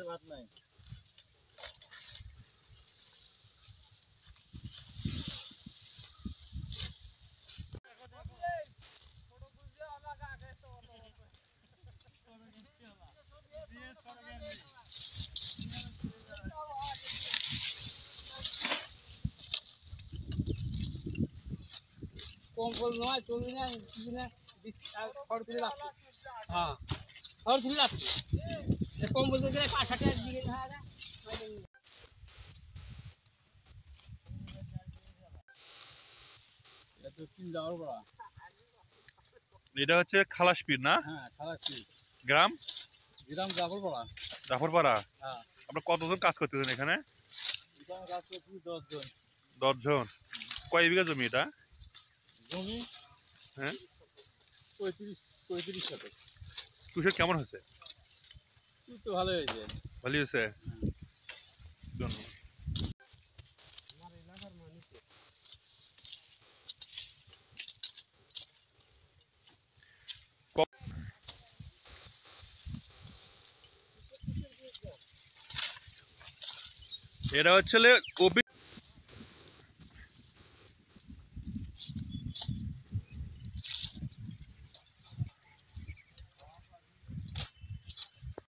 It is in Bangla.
ভাত নাই। কম বল নয় চলবি না কিছু না খড় তুলে রাখছি। হ্যাঁ খড় তুলে রাখছি কম বলতে গেলে 5-6 টাকা দিকে এটা হচ্ছে খালাসপীর না? হ্যাঁ খালাসপীর। গ্রাম গ্রাম জাফরপাড়া। জাফরপাড়া। হ্যাঁ আপনার কতজন কাজ করতেছেন এখানে? এখানে কাজ করছি 10 জন। 10 জন। কয় বিঘা জমি এটা? জমি হ্যাঁ 35 শতক। তুষের কেমন হয়েছে? তুই তো ভালো হয়েছে। ভালো হয়েছে। ধন্যবাদ। এটা হচ্ছে